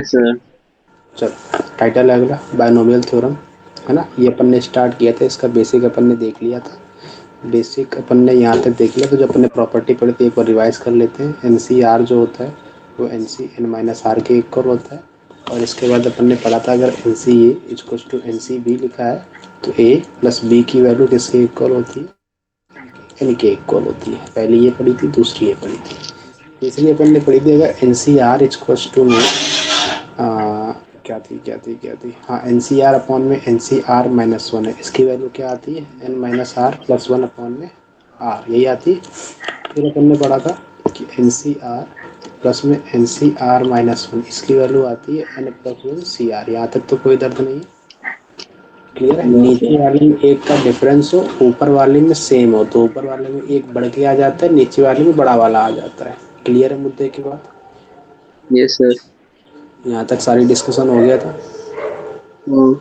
Sir. चल, title है अगला बायनोमियल थ्योरम, है ना। ये अपन ने स्टार्ट किया था, इसका बेसिक अपन ने देख लिया था। बेसिक अपन ने यहाँ तक देख लिया, तो जो अपन ने प्रॉपर्टी पढ़ी थी एक बार रिवाइज कर लेते हैं। एन सी आर जो होता है वो n c n minus r के इक्वल होता है। और इसके बाद अपन ने पढ़ा था अगर n c a equal to n c b लिखा है तो ए प्लस बी की वैल्यू किसके इक्वल होती है, एन के इक्वल होती है। पहली ये पढ़ी थी, दूसरी ये पढ़ी थी। तीसरी अपन ने पढ़ी थी अगर n c r equal to में क्या थी हाँ, एन सी आर अपॉन में n c r minus one है, इसकी वैल्यू क्या आती है n minus r plus one upon में आर, यही आती है। फिर अपन ने पढ़ा था कि एन सी आर प्लस में n c r minus one, इसकी वैल्यू आती है n plus one c r. यहाँ तक तो कोई दर्द नहीं है, क्लियर है। नो नीचे सर। वाले में एक का डिफरेंस हो, ऊपर वाले में सेम हो, तो ऊपर वाले में एक बढ़ के आ जाता है, नीचे वाले में बड़ा वाला आ जाता है। क्लियर है मुद्दे की बात। Yes sir. यहाँ तक सारी डिस्कशन हो गया था। हम्म।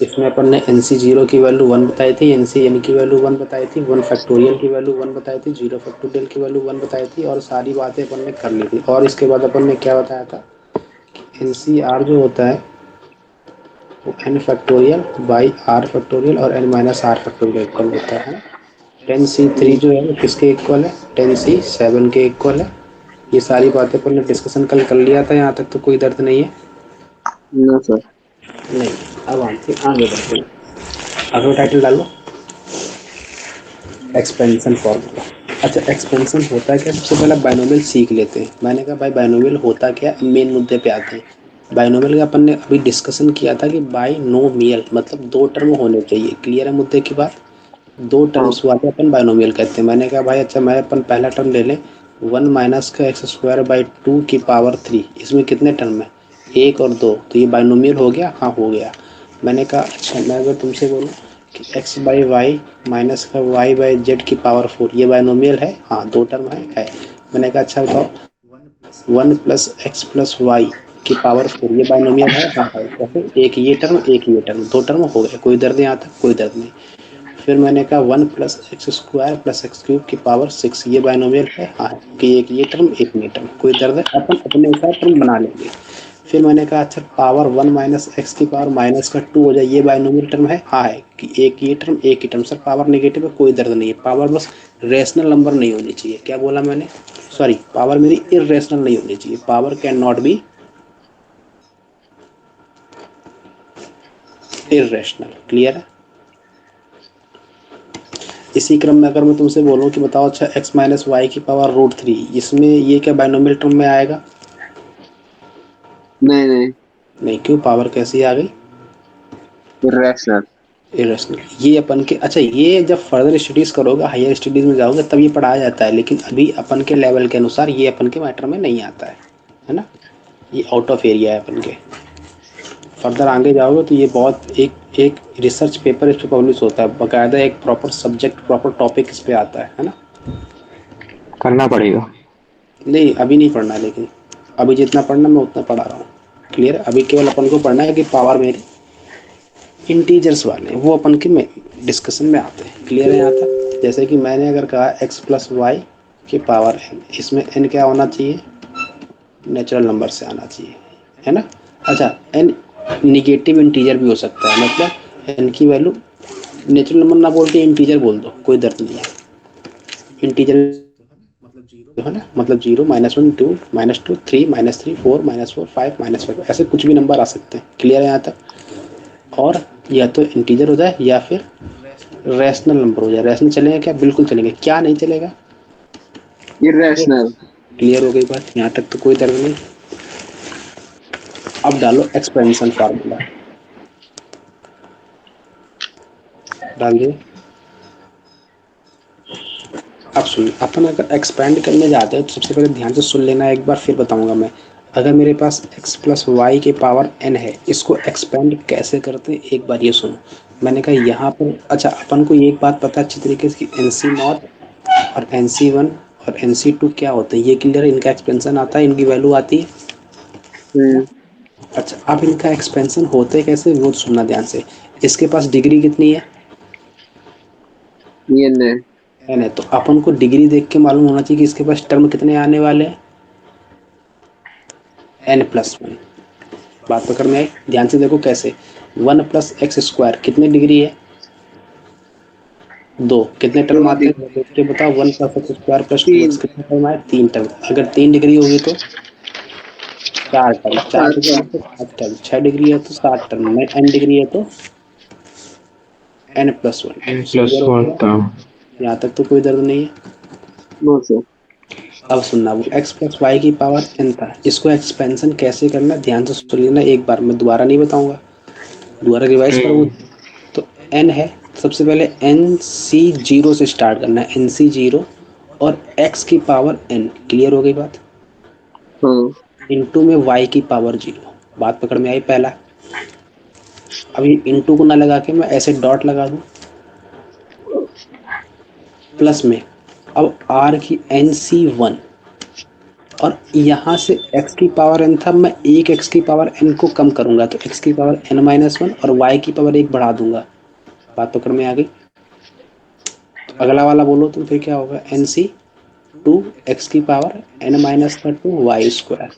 इसमें अपन ने एन सी जीरो की वैल्यू वन बताई थी, एन सी एन की वैल्यू वन बताई थी, वन फैक्टोरियल की वैल्यू वन बताई थी, जीरो फैक्टोरियल की वैल्यू वन बताई थी, और सारी बातें अपन ने कर ली थी। और इसके बाद अपन ने क्या बताया था, एन सी आर जो होता है वो N factorial by R factorial और N minus R factorial equal होता है। Ten C three hmm. जो है वो किसके इक्वल है, टेन सी सेवन के इक्वल है। ये सारी बातें अपन ने डिस्कशन कल कर लिया था, यहाँ तक तो कोई दर्द नहीं है। No sir. नहीं, अब आगे बढ़ते हैं। अगला टाइटल डालो, एक्सपेंशन फॉर्मूला। अच्छा, एक्सपेंशन होता है क्या, सबसे पहले बाइनोमियल सीख लेते हैं। मैंने कहा भाई बाइनोमियल होता क्या, मेन मुद्दे पे आते हैं। बाइनोमियल का अपन ने अभी डिस्कशन किया था कि बाइनोमियल मतलब दो टर्म होने चाहिए। क्लियर है मुद्दे की बात। दो हाँ। टर्म्स वाले अपन बाइनोमियल कहते हैं। मैंने कहा भाई अच्छा, मैं अपन पहला टर्म ले लें, वन माइनस का एक्स स्क्वायर बाई टू की पावर थ्री, इसमें कितने टर्म है, एक और दो, तो ये बाइनोमियल हो गया। हाँ हो गया। मैंने कहा अच्छा, मैं अगर तुमसे बोलूँ कि एक्स बाई वाई माइनस का वाई बाई जेड की पावर फोर, ये बाइनोमियल है। हाँ दो टर्म है। मैंने कहा अच्छा बताओ, one plus x plus y की पावर फोर, ये बाइनोमियल है। हाँ है। कैसे, एक ये टर्म एक ये टर्म, दो टर्म हो गए। कोई दर्द यहाँ तक, कोई दर्द नहीं। फिर मैंने कहा one plus x square plus x cube की पावर सिक्स, ये बाइनोमियल है। हाँ है कि एक ये टर्म एक ये टर्म, कोई दर्द है, अपन अपने हिसाब टर्म बना लेंगे। फिर मैंने कहा अच्छा, पावर वन माइनस एक्स की पावर माइनस का टू हो जाए, ये बाइनोमियल टर्म है। हाँ है कि एक ये टर्म एक ही टर्म। सर पावर नेगेटिव है, कोई दर्द नहीं है। पावर बस रेशनल नंबर नहीं होनी चाहिए। क्या बोला मैंने, सॉरी, पावर मेरी इरेशनल नहीं होनी चाहिए। Power can not be irrational. Clear है। इसी क्रम में अगर मैं तुमसे बोलूं कि बताओ अच्छा, एक्स माइनस वाई की पावर रूट थ्री, इसमें ये क्या बाइनोमियल टर्म में आएगा, नहीं नहीं। नहीं। क्यों, पावर कैसी आ गई, इरेशनल। इरेशनल। ये अपन के, अच्छा ये जब फर्दर स्टडीज करोगे, हायर स्टडीज में जाओगे, तब ये पढ़ाया जाता है, लेकिन अभी अपन के लेवल के अनुसार ये अपन के मैटर में नहीं आता है ना। ये आउट ऑफ एरिया है अपन के। फर्दर आगे जाओगे तो ये बहुत एक एक रिसर्च पेपर इस पर पब्लिश होता है बाकायदा, एक प्रॉपर सब्जेक्ट प्रॉपर टॉपिक इस पे आता है ना। करना पड़ेगा। नहीं अभी नहीं पढ़ना, लेकिन अभी जितना पढ़ना मैं उतना पढ़ा रहा हूँ। क्लियर है। अभी केवल अपन को पढ़ना है कि पावर मेरे इंटीजर्स वाले वो अपन के में डिस्कशन में आते हैं। क्लियर है यहाँ तक। जैसे कि मैंने अगर कहा एक्स प्लस वाई की पावर एन, इसमें एन क्या होना चाहिए, नेचुरल नंबर से आना चाहिए, है ना। अच्छा, एन निगेटिव इंटीजर भी हो सकता है, मतलब एन की वैल्यू नेचुरल नंबर ना बोल के इंटीजर बोल दो, कोई दर्द नहीं है। इंटीजर है ना, मतलब zero minus one two minus two three minus three four minus four five minus five, ऐसे कुछ भी नंबर आ सकते हैं। क्लियर है यहाँ तक। और या तो इंटीजर हो जाए या फिर रैशनल नंबर हो जाए। रैशनल चलेगा क्या, बिल्कुल चलेंगे। क्या नहीं चलेगा, इरेशनल। क्लियर हो गई बात, यहाँ तक तो कोई दर्द नहीं। अब डालो एक्सपेंशन फार्मूला, डाल दिए। अब सुन, अपन अगर एक्सपेंड करने जाते हैं तो सबसे पहले ध्यान से सुन लेना एक बार, फिर बताऊंगा मैं। अगर मेरे पास x प्लस वाई की पावर n है, इसको एक्सपेंड कैसे करते हैं एक बार ये सुनो। मैंने कहा यहाँ पर, अच्छा अपन को एक बात पता है अच्छी तरीके से कि एन सी नॉट और एन सी वन और एन सी टू क्या होते हैं, ये क्लियर है। इनका एक्सपेंशन आता है, इनकी वैल्यू आती है ना। हम्म। अच्छा, अब इनका एक्सपेंशन होते कैसे वो सुनना ध्यान से। इसके पास डिग्री कितनी है, ये नहीं। n है, तो अपन को डिग्री देख के मालूम होना चाहिए कि इसके पास टर्म कितने आने वाले हैं, n प्लस वन। बात पकड़ में आई? ध्यान से देखो कैसे। 1 प्लस एक्स स्क्वायर कितने डिग्री है? 2। कितने टर्म दो आते हैं देख के बताओ। 1 plus x square plus 2 x तीन कितने टर्म आए? 3 टर्म। अगर 3 डिग्री होगी तो 4 टर्म, 4 चार डिग्री है चार तो 5 टर्म, 6 डिग्री है तो 7 टर्म, n डिग्री है तो n प्लस 1 टर्म। क्लियर हो N+1 गया? टर्म। यहाँ तक तो कोई दर्द नहीं है। No sir. अब सुनना, वो x प्लस वाई की पावर n था, इसको एक्सपेंशन कैसे करना ध्यान से सुन लेना एक बार, मैं दोबारा नहीं बताऊंगा, दोबारा रिवाइज करो। तो n है, सबसे पहले एन सी जीरो से स्टार्ट करना है, एन सी जीरो और x की पावर n। क्लियर हो गई बात? हाँ इंटू में y की पावर जीरो। बात पकड़ में आई? पहला, अभी इंटू को ना लगा के मैं ऐसे डॉट लगा दूं, प्लस में अब r की एन सी वन, और यहाँ से x की पावर n था, मैं एक x की पावर n को कम करूंगा तो x की पावर n माइनस वन और y की पावर 1 बढ़ा दूंगा। बात पकड़ में आ गई? तो अगला वाला बोलो तुम फिर क्या होगा? एन सी टू एक्स की पावर n माइनस का 2 वाई स्क्वायर।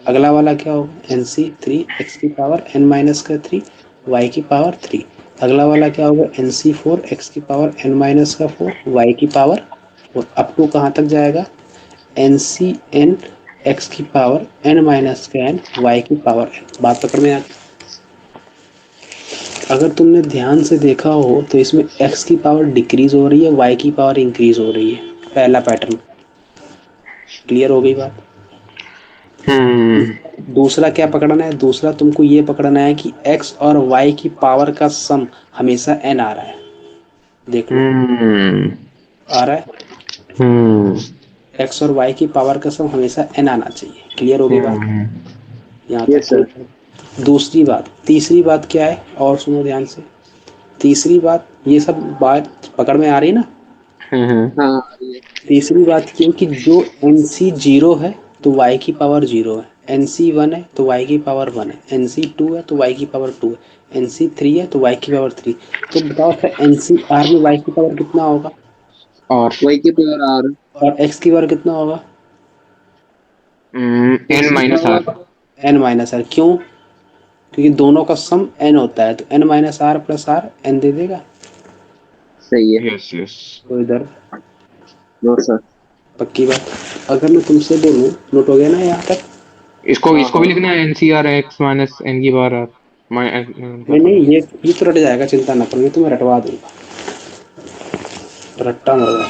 अगला वाला क्या होगा? एन सी थ्री एक्स की पावर n माइनस का 3 वाई की पावर 3। अगला वाला क्या होगा? एन सी फोर एक्स की पावर n माइनस का 4 वाई की पावर 4। अप टू कहाँ तक जाएगा? एन सी एन एक्स की पावर n माइनस का n वाई की पावर n। बात पकड़ में आ गई? अगर तुमने ध्यान से देखा हो तो इसमें x की पावर डिक्रीज हो रही है, y की पावर इंक्रीज हो रही है। पहला पैटर्न। क्लियर हो गई बात? दूसरा क्या पकड़ना है? दूसरा तुमको ये पकड़ना है कि x और y की पावर का सम हमेशा n आ रहा है। देख लो, आ रहा है। x और y की पावर का सम हमेशा n आना चाहिए। क्लियर हो गई बात? यहाँ तक यस कोई? सर। दूसरी बात, तीसरी बात क्या है और सुनो ध्यान से। तीसरी बात, ये सब बात पकड़ में आ रही है ना? हाँ आ रही है। तीसरी बात ये कि जो एन सी जीरो है तो y की पावर जीरो है, एन सी वन है तो y की पावर वन है, एन सी टू है तो y की पावर टू है, एन सी थ्री है तो y की पावर थ्री। तो बताओ सर, एन सी आर में y की पावर कितना होगा और वाई की पावर आर। और x की पावर कितना होगा? एन x की minus r. Power n minus r. क्यों? क्योंकि दोनों का सम n होता है, तो n minus r plus r n दे देगा। सही है। Yes yes. कोई दर्द? No sir. पक्की बात? अगर मैं तुमसे बोलूं, नोट हो गया ना यहाँ तक? इसको हाँ इसको भी हाँ। लिखना है NCR x माइनस n की बार आर नहीं नहीं, ये तो रट जाएगा, चिंता ना करो, ये तो मैं रटवा दूंगा। रट्टा मुर्गा।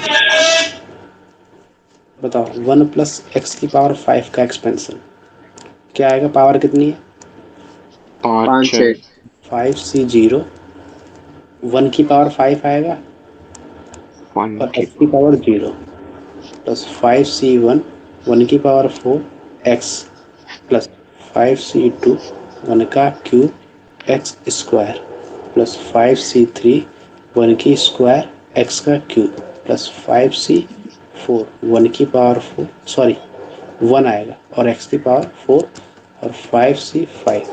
बताओ, 1 प्लस एक्स की पावर 5 का एक्सपेंशन क्या आएगा? पावर कितनी है? 5 5 6। 5c0, 1 की पावर 5 आएगा 1 और की x की पावर 0 प्लस 5c1, 1 की पावर 4 x प्लस 5c2, 1 का cube x square plus 5c3, 1 की स्क्वायर एक्स का क्यूब प्लस 5c4, 1 की पावर 4 सॉरी 1 आएगा और x की पावर 4 और 5c5,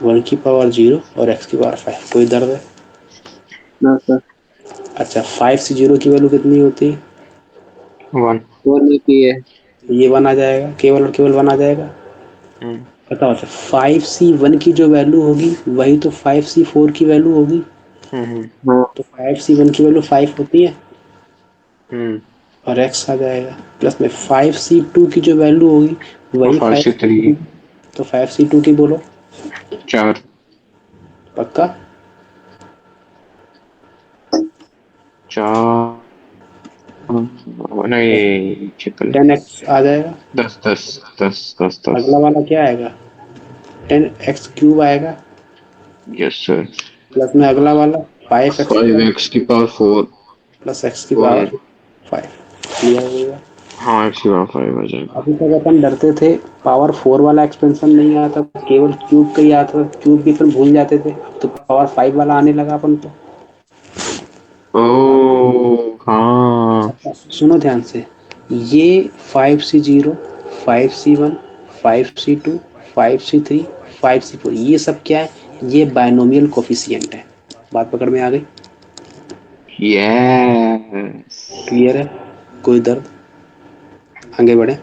1 की पावर 0 और x की पावर 5। कोई दर्द है? ना सर। अच्छा, 5c0 की वैल्यू कितनी होती है? 1। फोर में की है। ये 1 आ जाएगा, केवल और केवल 1 आ जाएगा। बताओ अच्छा, 5c1 की जो वैल्यू होगी वही तो 5c4 की वैल्यू होगी, हाँ तो 5c1 की वैल्यू 5 होती है हम्म। और x आ जाएगा, प्लस में 5c2 की जो वैल्यू होगी और वही 5 से 3 5c2, तो 5c2 की बोलो। 4। पक्का? 4 नहीं चिकल। 10x आ जाएगा। 10 10 10 10 10। अगला वाला क्या आएगा? 10x क्यूब आएगा, यस सर। प्लस में अगला वाला 5x 5x की पावर 4 प्लस x की 1। पावर 5। क्लियर हो गया? हाँ x की पावर 5 आ जाएगा। अभी तक अपन डरते थे पावर 4 वाला एक्सपेंशन नहीं आता, केवल क्यूब का ही आता था, क्यूब भी अपन भूल जाते थे। अब तो पावर 5 वाला आने लगा अपन को। ओ हाँ। अच्छा सुनो ध्यान से, ये 5c0, 5c1, 5c2, 5c3, 5c4 ये सब क्या है? ये बायनोमियल कोफिशिएंट है। बात पकड़ में आ गई? यस। क्लियर है? कोई दर्द? आगे बढ़े?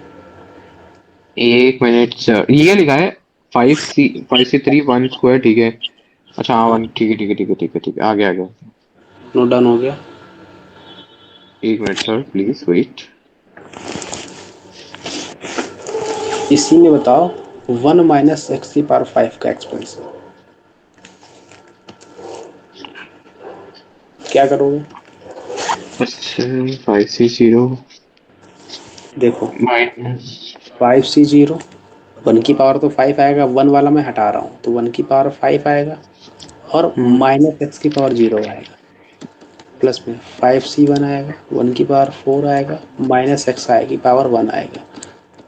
1 मिनट सर, ये लिखा है 5C 1 स्क्वायर, ठीक है। अच्छा हाँ, वन, ठीक है ठीक है ठीक है ठीक है ठीक है, आ गया आ गया। नोट डाउन हो गया। एक मिनट सर, प्लीज वेट। इसी में बताओ 1 माइनस एक्स की पावर 5 का एक्सपेंशन क्या करोगे? अच्छा, 5C 0 देखो माइनस 5C0, 1 की पावर तो 5 आएगा, 1 वाला मैं हटा रहा हूँ तो 1 की पावर 5 आएगा और माइनस एक्स की पावर 0 आएगा, प्लस में 5C1 आएगा, 1 की पावर 4 आएगा, माइनस एक्स आएगी पावर 1 आएगा,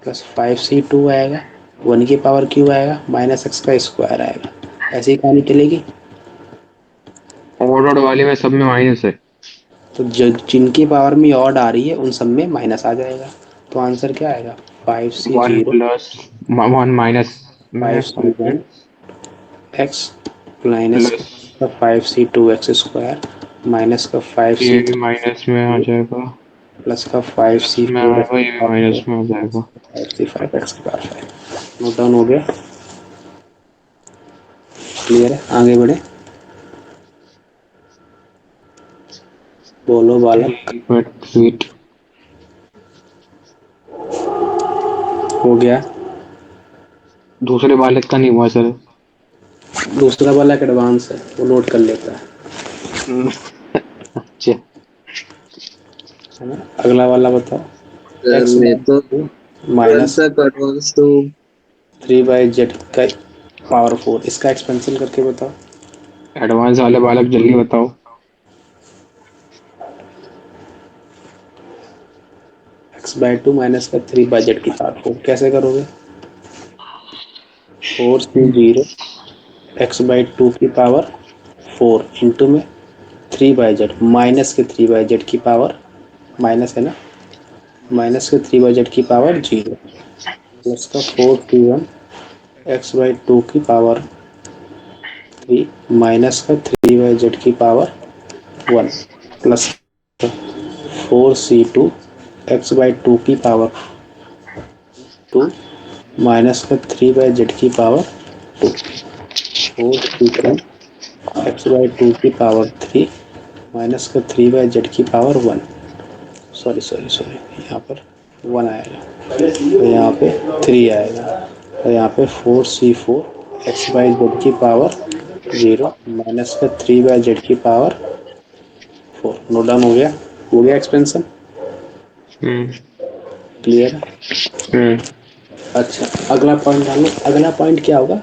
प्लस 5C2 आएगा, 1 की पावर क्यू आएगा, माइनस एक्स का स्क्वायर आएगा। ऐसी ही कहानी चलेगी। ऑर्डर वाले में सब में माइनस है। तो जिनकी पावर में ऑड आ रही है उन सब में माइनस आ जाएगा। तो आंसर क्या आएगा? 1 5C0 प्लस 1 माइनस में 5C1 एक्स माइनस प्लस का 5C2 एक्स स्क्वायर माइनस का ये भी 5C3 माइनस में आ जाएगा, प्लस का प्लस में 5C4 आएगा, ये भी माइनस में आ जाएगा। 5C5 एक्स की पावर 5। नोट डाउन हो गया? क्लियर है? आगे बढ़े, बोलो बालक। एक मिनट वेट। हो गया? दूसरे बालक का नहीं हुआ सर। दूसरा बालक एडवांस है, वो नोट कर लेता है अच्छा, है ना? अगला वाला बताओ। सर एक्स मैं तो माइनस 12 तक एडवांस तो 3/z का पावर 4, इसका एक्सपेंशन करके बताओ। एडवांस वाले बालक जल्दी बताओ। x/2 माइनस का 3/z की पावर 4 कैसे करोगे? 4C0 x/2 की पावर 4 इंटू में 3/z माइनस के 3/z की पावर, माइनस है ना, माइनस के 3/z की पावर 0 प्लस का 4C1 x/2 की पावर 3 माइनस का 3/z की पावर 1 प्लस 4C2 x/2 की पावर 2 माइनस का 3/z की पावर 2 4C1 x/2 की पावर 3 माइनस का 3/z की पावर 1, सॉरी सॉरी सॉरी, यहाँ पर 1 आएगा तो यहाँ पे 3 आएगा और यहाँ पे 4C4 x/z की पावर 0 माइनस का 3/z की पावर 4। नोट डाउन हो गया? हो गया एक्सपेंशन? हम्म क्लियर है? हम्म अच्छा, अगला पॉइंट डालो। अगला पॉइंट क्या होगा?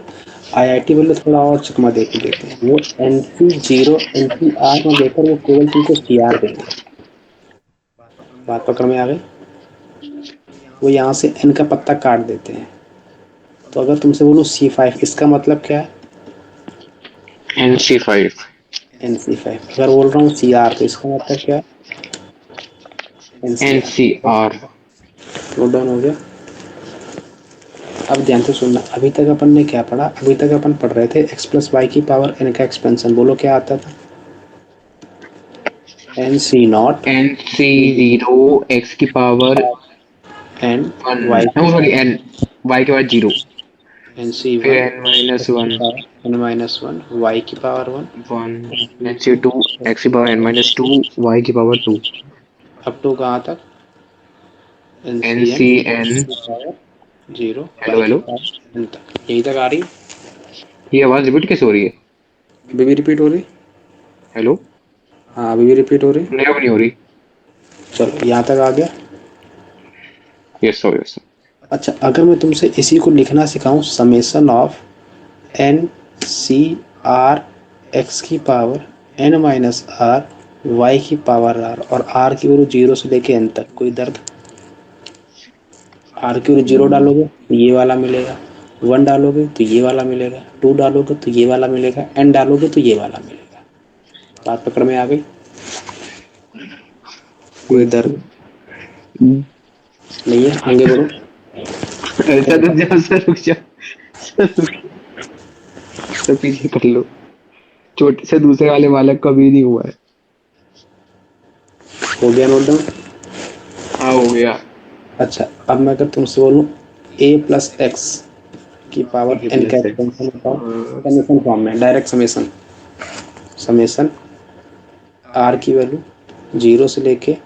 आईआईटी वाले थोड़ा और चकमा दे के देते हैं, वो NC0 NCR में देकर वो केवल तुमको CR देंगे। बात पकड़ में आ गई? वो यहाँ से N का पत्ता काट देते हैं। तो अगर तुमसे बोलूँ C5, इसका मतलब क्या है? NC5 NC5। अगर बोल रहा हूँ CR तो इसका मतलब क्या है? NCR। NCR। नोट डाउन हो गया? अब ध्यान से सुनना, अभी तक अपन ने क्या पढ़ा? अभी तक अपन पढ़ रहे थे x प्लस वाई की पावर n का एक्सपेंशन। बोलो क्या आता था? NC0 NC 0 x की पावर एंड 1, वाई की सॉरी पावर n, y के बाद 0, फिर NC1 n माइनस x की 1, पावर n-1 y की पावर 1 NC2 x की पावर n-2, y की पावर 2, अप टू कहाँ तक? NCn NCn। की पावर 0 हेलो y की हेलो, पावर n तक। यहीं तक आ रही? ये आवाज रिपीट कैसे हो रही है? अभी भी रिपीट हो रही? हेलो, हाँ अभी भी रिपीट हो रही। नहीं अब नहीं हो रही। चलो यहाँ तक आ गया। Yes sir yes sir. अच्छा, अगर मैं तुमसे इसी को लिखना सिखाऊं, समेशन ऑफ NCR x की पावर n-r y की पावर r और r की वैल्यू 0 से लेके n तक, कोई दर्द? r की वैल्यू 0 डालोगे तो ये वाला मिलेगा, 1 डालोगे तो ये वाला मिलेगा, 2 डालोगे तो ये वाला मिलेगा, n डालोगे तो ये वाला मिलेगा। बात पकड़ में आ गई? कोई दर्द नहीं है? आगे बढ़ो। ऐसा रुक जाओ सर, रुक जाओ सर, सर पीछे कर लो। छोटे से दूसरे वाले बालक का भी नहीं हुआ है। हो गया नोट डाउन? हाँ हो गया। अच्छा, अब मैं अगर तुमसे बोलूँ a प्लस एक्स की पावर ठीक है, n का plus है। एक्सपेंशन बताओ समेशन फॉर्म में, डायरेक्ट समेशन। समेशन r की वैल्यू 0 से लेके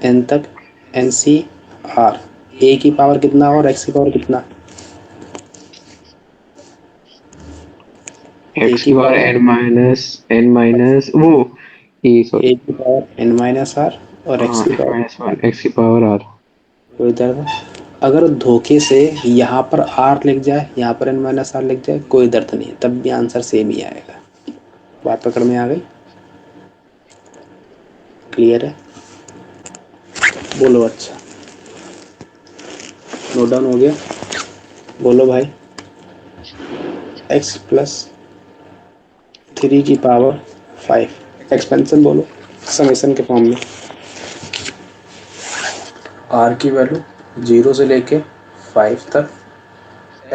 n तक NCR, a की पावर कितना और x की पावर कितना? x की पावर n माइनस वो ए a सॉरी की पावर n माइनस r और x हाँ की n power minus one x की पावर r। कोई दर्द है? अगर धोखे से यहाँ पर r लिख जाए, यहाँ पर n माइनस r लिख जाए, कोई दर्द नहीं, तब भी आंसर सेम ही आएगा। बात पकड़ में आ गई? क्लियर है? बोलो अच्छा, नोट डाउन हो गया? बोलो भाई। x प्लस 3 की पावर 5 एक्सपेंशन बोलो समेशन के फॉर्म में। r की वैल्यू 0 से लेके 5 तक,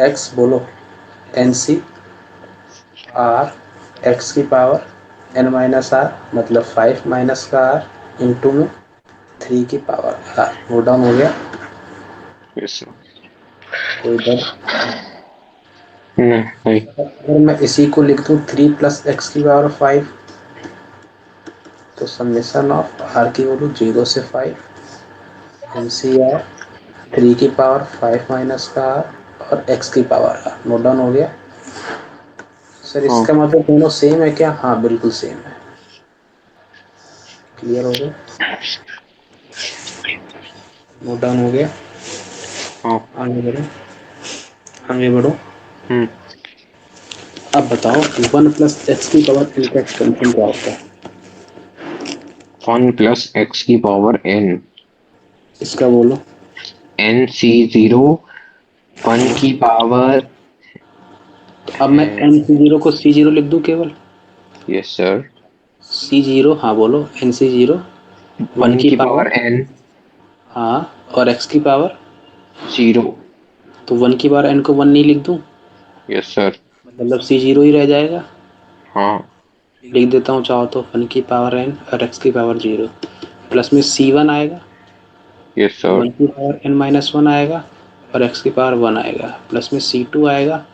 x बोलो NC r, x की पावर n माइनस r, मतलब 5 माइनस का r इंटू में 3 की पावर r। नोट डाउन हो गया? Yes sir. कोई दर्द? नहीं अगर मैं इसी को लिख दूं 3 प्लस एक्स की पावर 5, तो समेशन ऑफ r की वैल्यू 0 से 5 NCR 3 की पावर 5 माइनस का r और x की पावर r। नोट डाउन हो गया? सर हाँ इसका मतलब दोनों सेम है क्या? हाँ बिल्कुल सेम है। क्लियर हो गया? नोट डाउन हो गया? हाँ आगे बढ़ो, आगे बढ़ो। हम्म अब बताओ 1 प्लस एक्स की पावर n का एक्सपेंशन क्या होता है? 1 प्लस x की पावर n इसका बोलो। NC0 1 की पावर अब मैं NC0 को C0 लिख दूं केवल? Yes sir. C0, हाँ बोलो NC0 1 1 की की पावर, पावर n हाँ, और x की पावर, 0। तो 1 की पावर n को 1 नहीं लिख दूं? Yes sir. मतलब C0 ही रह जाएगा। हाँ लिख देता हूँ चाहो तो 1 की पावर n और x की पावर 0, प्लस में C1 आएगा, यस सर। 1 की पावर n माइनस 1 आएगा और x की पावर 1 आएगा, प्लस में C2 आएगा,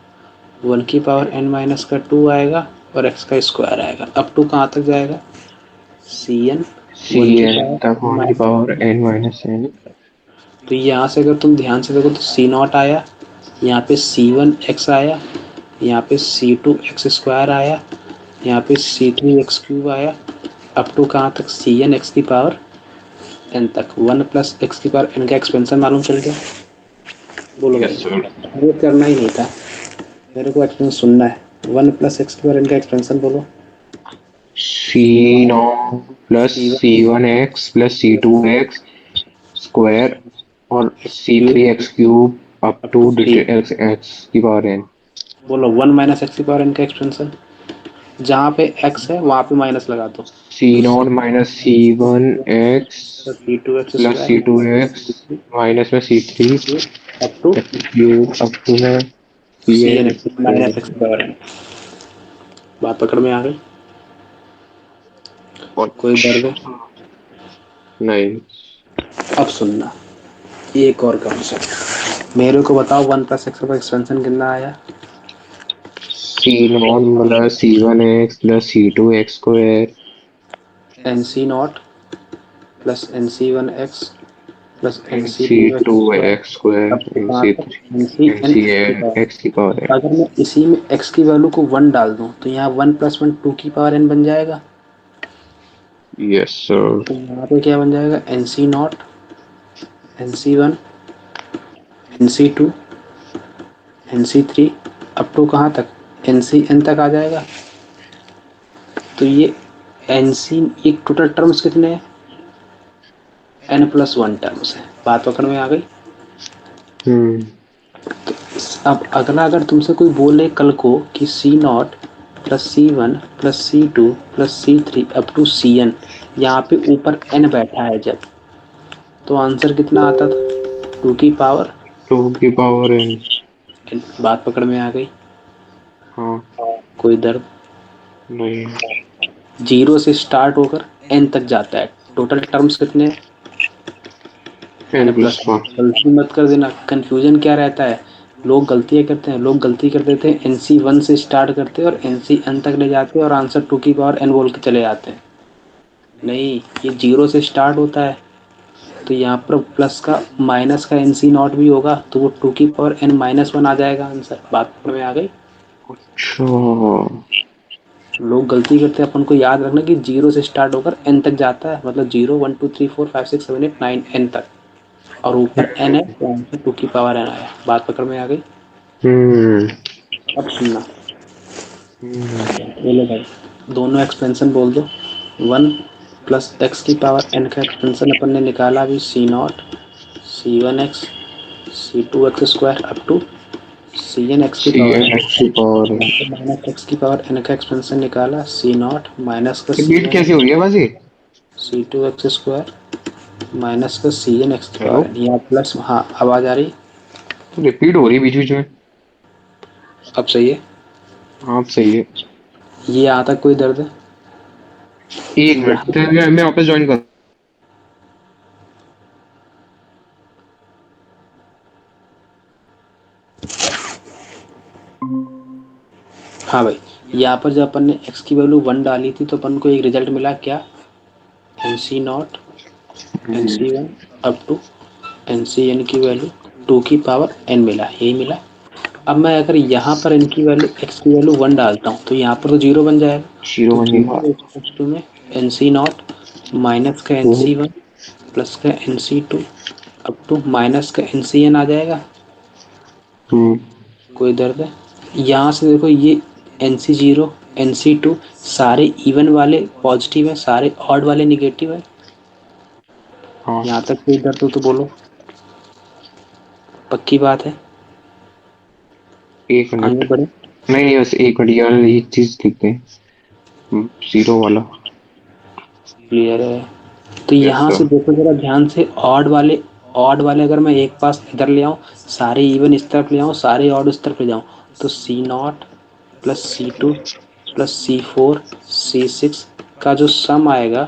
1 की पावर n माइनस का 2 आएगा और x का स्क्वायर आएगा। अब टू कहाँ तक जाएगा? Cn 1 की Cn तक पावर 1 की पावर n माइनस n। तो यहाँ से अगर तुम ध्यान से देखो तो C0 आया, यहाँ पे C1 x आया, यहाँ पे C2 x स्क्वायर आया, यहाँ पे C3 x क्यूब आया, अप टू कहाँ तक? Cn x की पावर n तक। 1 प्लस x की पावर n का एक्सपेंशन मालूम चल गया? बोलो भाई। Yes sir. ये करना ही नहीं था, मेरे को एक्सपेंशन सुनना है। 1 प्लस x की पावर n का एक्सपेंशन बोलो। C0 plus C1x plus C2x square और C3x cube up to x की पावर n। बोलो 1 माइनस एक्स की पावर n का एक्सपेंशन। जहाँ पे x है वहाँ पे माइनस लगा दो, C0 minus C1x C2x plus square C2x minus में C3 up to cube up to में Cn Cn। x minus x की पावर n। बात पकड़ में आ गई? कोई दर्द है? नहीं अब सुनना, एक और कॉन्सेप्ट मेरे को बताओ। 1 प्लस एक्स का एक्सपेंशन कितना आया? C0 plus C1x plus C2x square NC0 plus NC1x plus NC2x NC2x square up square to कहाँ तक? NC NCn। x की पावर n। अगर मैं इसी में x की वैल्यू को 1 डाल दूं तो यहाँ 1 प्लस 1 2 की पावर n बन जाएगा। Yes sir. तो यहाँ पे क्या बन जाएगा? NC0 NC1 NC2 NC3 up to कहाँ तक? NCn तक आ जाएगा। तो ये NC, ये टोटल टर्म्स कितने हैं? n+1 टर्म्स है। बात पकड़ में आ गई? अब अगला, अगर तुमसे कोई बोले कल को कि C0 plus C1 plus C2 plus C3 up to Cn, यहाँ पे ऊपर n बैठा है जब, तो आंसर कितना आता था? 2 की पावर 2 की पावर n। n। बात पकड़ में आ गई? हाँ कोई दर्द? नहीं 0 से स्टार्ट होकर n तक जाता है। टोटल टर्म्स कितने हैं? n n plus plus 1। गलती मत कर देना, कंफ्यूजन क्या रहता है? लोग गलतियाँ करते हैं, लोग गलती कर देते हैं, NC 1 से स्टार्ट करते हैं और NC n तक ले जाते हैं और आंसर 2 की पावर n बोल के चले जाते हैं। नहीं, ये 0 से स्टार्ट होता है, तो यहाँ पर प्लस का माइनस का NC नॉट भी होगा, तो वो 2 की पावर n माइनस 1 आ जाएगा आंसर। बात में आ गई। अच्छा। लोग गलती करते हैं, अपन को याद रखना कि 0 से स्टार्ट होकर n तक जाता है, मतलब 0 1 2 3 4 5 6 7 8 9 n तक, और ऊपर n है तो आंसर 2 की पावर n आया। बात पकड़ में आ गई। हम्म। अब सुनना, बोलो भाई, दोनों एक्सपेंशन बोल दो। 1 प्लस एक्स की पावर n का एक्सपेंशन अपन ने निकाला अभी, C0 C1x C2x square up to Cn x की पावर Cn x की पावर है। माइनस एक्स की पावर n का एक्सपेंशन निकाला, C0 माइनस का रिपीट Cn कैसे हो रही है बाजी? C2x स्क्वायर माइनस का Cn x की हेलो, पावर n, या प्लस, हाँ आवाज आ रही? तो रिपीट हो रही है बीच बीच में। अब सही है? आप सही है। ये यहाँ तक कोई दर्द है? एक मिनट, यहाँ, तो मैं वापस ज्वाइन कर। हाँ भाई, यहाँ पर जब अपन ने x की वैल्यू 1 डाली थी तो अपन को एक रिजल्ट मिला क्या? NC0 NC1 up to NCn की वैल्यू 2 की पावर n मिला, यही मिला। अब मैं अगर यहाँ पर n की वैल्यू x की वैल्यू 1 डालता हूँ तो यहाँ पर तो 0 बन जाएगा। जीरो तो बन जाएगा। 0 इक्वल्स टू में NC0 माइनस का NC1 प्लस का NC2 अप टू माइनस का NCn आ जाएगा। हम्म। कोई दर्द है? यहाँ से देखो, ये NC0 NC2 सारे इवन वाले पॉजिटिव है, सारे ऑड वाले निगेटिव है। हाँ। यहाँ तक कोई दर्द हो तो बोलो, पक्की बात है? एक आगे मिनट। बढ़े। नहीं नहीं, बस एक मिनट यार, एक चीज लिखते हैं। जीरो वाला। क्लियर है? तो यस यहाँ से सर। देखो जरा ध्यान से, ऑड वाले अगर मैं एक पास इधर ले आऊँ, सारे इवन इस तरफ ले आऊँ, सारे ऑड इस तरफ ले जाऊँ, तो C0 plus C2 plus C4 C6 का जो सम आएगा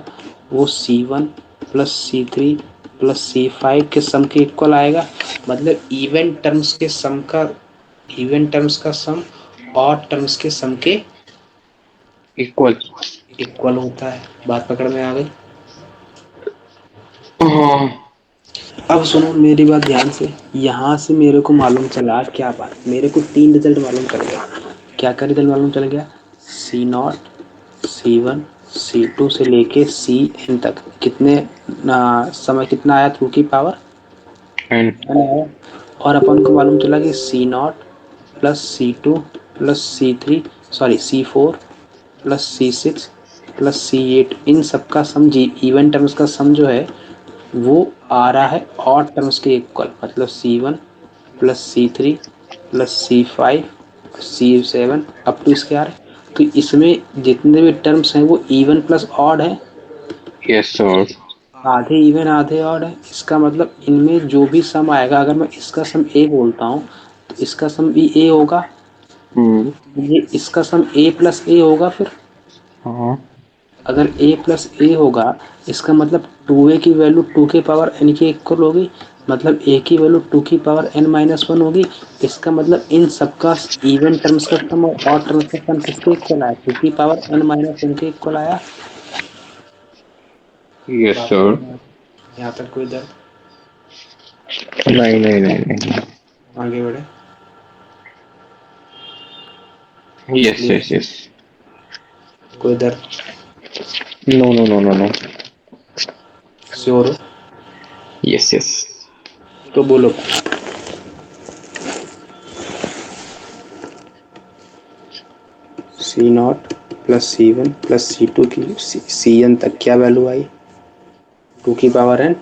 वो C1 plus C3 plus C5 के सम के इक्वल आएगा। मतलब इवन टर्म्स का सम ऑड टर्म्स के सम के इक्वल। इक्वल होता है। बात पकड़ में आ गई? हाँ। अब सुनो मेरी बात ध्यान से, यहाँ से मेरे को मालूम चला क्या बात, मेरे को 3 रिजल्ट मालूम चल गया। क्या क्या रिजल्ट मालूम चल गया? C0 C1 C2 से लेके Cn तक कितने समय कितना आया 2 की पावर एंड। n आया। और अपन को मालूम चला कि C0 plus C2 plus C3 sorry C4 plus C6 plus C8 इन सब का सम, जी इवन टर्म्स का सम जो है वो आ रहा है ऑड टर्म्स के इक्वल, मतलब C1 plus C3 plus C5 C7 up to इसके आ रहे। तो इसमें जितने भी टर्म्स हैं वो इवन प्लस ऑड है, यस सर। आधे इवन आधे ऑड है। इसका मतलब इनमें जो भी सम आएगा, अगर मैं इसका सम ए बोलता हूँ तो इसका सम भी ए होगा, हम्म। ये इसका सम ए प्लस ए होगा। फिर हाँ। अगर a प्लस ए होगा, इसका मतलब 2a की वैल्यू 2 के पावर n के इक्वल होगी, मतलब a की वैल्यू 2 की पावर n माइनस 1 होगी। इसका मतलब इन सबका इवन टर्म्स का सम और ऑड टर्म्स का सम किसके इक्वल आया? 2 की पावर n माइनस 1 के इक्वल आया। यस बात सर। समझ, यहाँ तक कोई दर्द? नहीं नहीं नहीं नहीं। आगे बढ़े। Yes yes yes. कोई दर्द? No no no no no. Sure हो? Yes yes. तो बोलो। C0 plus C1 plus C2 की Cn तक क्या वैल्यू आई? 2 की power n।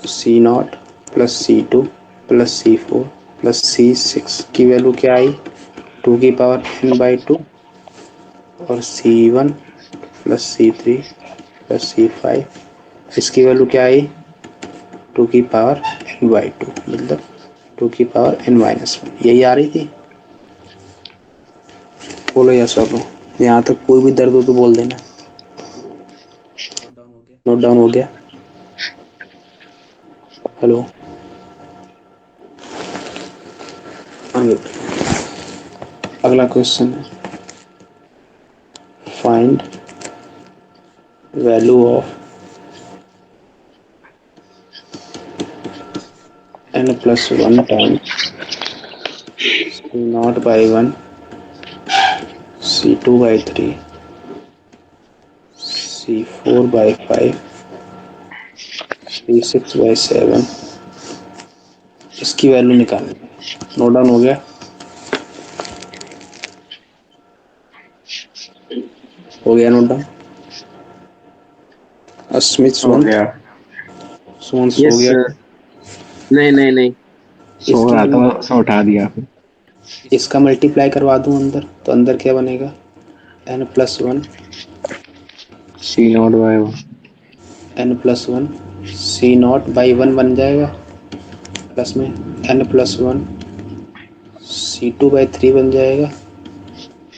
C0 plus C2 plus C4 plus C6 की वैल्यू क्या आई? 2 की पावर n बाई 2। और C1 plus C3 plus C5 इसकी वैल्यू क्या आई? 2 की पावर n बाई 2, मतलब 2 की पावर n माइनस 1। यही आ रही थी? बोलो या सब हो? यहाँ तक कोई भी दर्द हो तो बोल देना। नोट डाउन हो गया? हेलो? अगला क्वेश्चन है find value of n plus 1 times c0 by 1 c2 by 3 c4 by 5 c6 by 7 इसकी वैल्यू निकालनी है। नोट डाउन हो गया? हो गया नोट डाउन? अस्मित हो सुमंत गया। सुमंत सो यस गया? सर। नहीं नहीं नहीं। सो इसकी रहा था, उसने उठा दिया फिर। इसका मल्टीप्लाई करवा दूं अंदर, तो अंदर क्या बनेगा? n plus 1 C0 by 1। n plus 1 c0 by 1 बन जाएगा, प्लस में n प्लस 1 c2 बाई 3 बन जाएगा,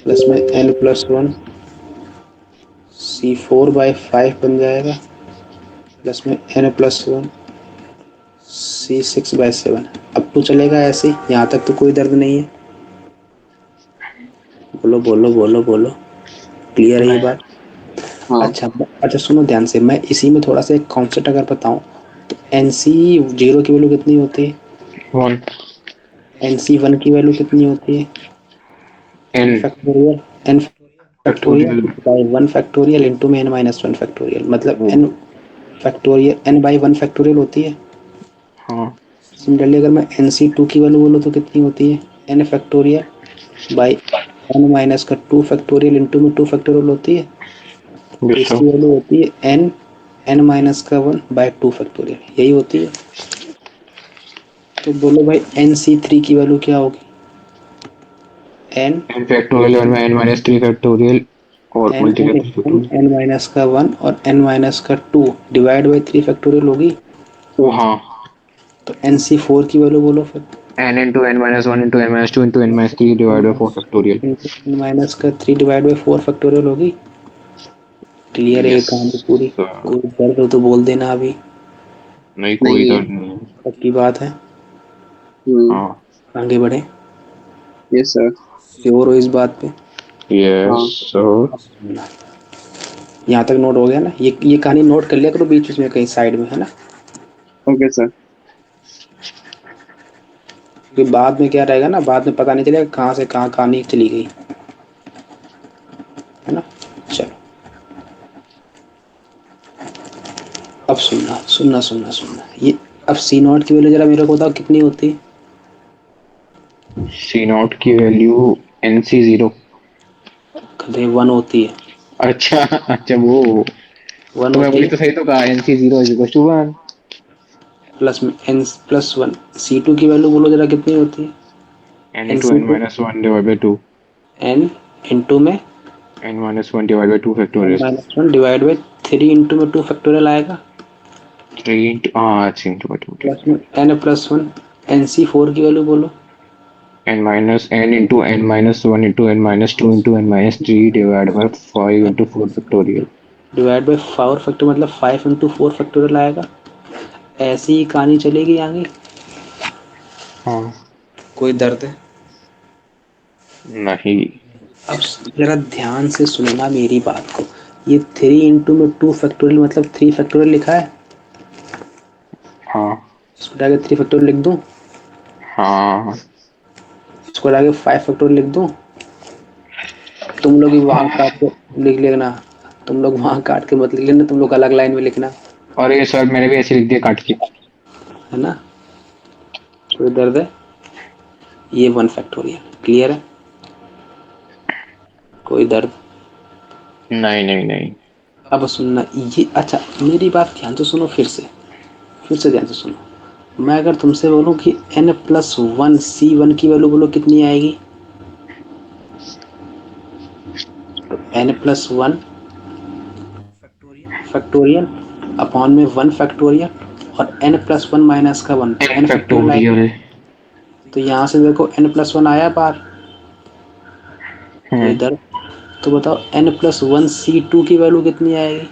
प्लस में n प्लस 1 c4 बाई 5 बन जाएगा, प्लस में n प्लस 1 c6 बाई 7। अब तो चलेगा ऐसे ही, यहाँ तक तो कोई दर्द नहीं है? बोलो बोलो बोलो बोलो, क्लियर है ये नहीं। बात? हाँ अच्छा सुनो ध्यान से, मैं इसी में थोड़ा सा एक कॉन्सेप्ट अगर बताऊं तो एन सी जीरो की वैल्यू कितनी होती है? 1 एन सी वन की वैल्यू कितनी होती है? N n factorial, n factorial factorial. By 1 factorial into में n माइनस 1 फैक्टोरियल, मतलब वो n factorial n by 1 factorial होती है। हाँ सिमिलरली अगर मैं एन सी टू की वैल्यू बोलूँ तो कितनी होती है? n factorial by n minus का 2 फैक्टोरियल इंटू में 2 फैक्टोरियल होती है। तो गुस्सा। इसकी वैल्यू होती है n n माइनस का 1 बाई 2 फैक्टोरियल, यही होती है। तो बोलो भाई एन सी थ्री की वैल्यू क्या होगी? एन n फैक्टोरियल और में n माइनस 3 फैक्टोरियल और n multiply 3 n factorial. N minus का 1 और एन माइनस का 2 डिवाइड बाई 3 फैक्टोरियल होगी। ओ हाँ। तो एन सी फोर की वैल्यू बोलो फिर। n into n minus 1 into n minus 2 into n minus 3 n divided by 4 factorial। N minus का 3 डिवाइड बाई 4 फैक्टोरियल होगी। क्लियर है ये यस कहानी पूरी? सर। कोई दर्द हो तो बोल देना अभी। नहीं कोई नहीं। दर्द नहीं है। पक्की बात है? हम्म। हाँ। आगे बढ़े? Yes sir. श्योर हो इस बात पे? यस हाँ सर। यहाँ तक नोट हो गया ना? ये कहानी नोट कर लिया करो बीच बीच में कहीं साइड में, है ना? Okay sir. क्योंकि बाद में क्या रहेगा ना, बाद में पता नहीं चलेगा कहाँ से कहाँ कहानी चली गई, है ना? चलो अब सुनना सुनना सुनना सुनना, ये अब सी नॉट की वैल्यू जरा मेरे को बताओ कितनी होती है? C0 की वैल्यू NC0। कहते 1 होती है। अच्छा अच्छा वो। 1 तो मैं होती वही है, तो सही तो कहा, NC0 is equal to 1। Plus में एन प्लस 1। सी टू की वैल्यू बोलो जरा कितनी होती है? n n into c n two minus 1 divided by 2। N into में n minus 1 divided by 2 एन factorial। Minus one divide by 3 into में 2 फैक्टोरियल आएगा, 3 into हाँ 3 into 2 प्लस ठीक। में n plus 1। N c four की वैल्यू बोलो। n minus n into n minus 1 into n minus 2 into n minus 3 divided by 5 into 4 factorial। Divide by 4 factor मतलब 5 into 4 factorial आएगा। ऐसी ही कहानी चलेगी आगे? हाँ। कोई दर्द है? नहीं। अब जरा ध्यान से सुनना मेरी बात को। ये 3 इंटू में 2 फैक्टोरियल मतलब 3 फैक्टोरियल लिखा है। हाँ इसको हटा के 3 फैक्टोरियल लिख दूं? हाँ इसको हटा के 5 फैक्टोरियल लिख दूं? तुम लोग भी वहां काट के लिख लेना। तुम लोग वहां काट के मत लिख लेना, तुम लोग अलग लाइन में लिखना, और ये सर मैंने भी ऐसे लिख दिया काट के। है ना? कोई दर्द है? ये 1 फैक्टोरियल क्लियर है? कोई दर्द? नहीं नहीं नहीं। अब सुनना ये, अच्छा मेरी बात ध्यान से सुनो, फिर से ध्यान से सुनो। मैं अगर तुमसे बोलूं कि n प्लस 1 सी वन की वैल्यू बोलो कितनी आएगी? तो n प्लस 1 फैक्टोरियल अपॉन में 1 फैक्टोरियल और n प्लस 1 माइनस का 1 तो n n फैक्टोरियल आएगा। फैक्टोरियल। तो यहाँ से देखो n प्लस 1 आया बाहर। कोई हम्म। दर्द? तो बताओ n प्लस 1 सी टू की वैल्यू कितनी आएगी?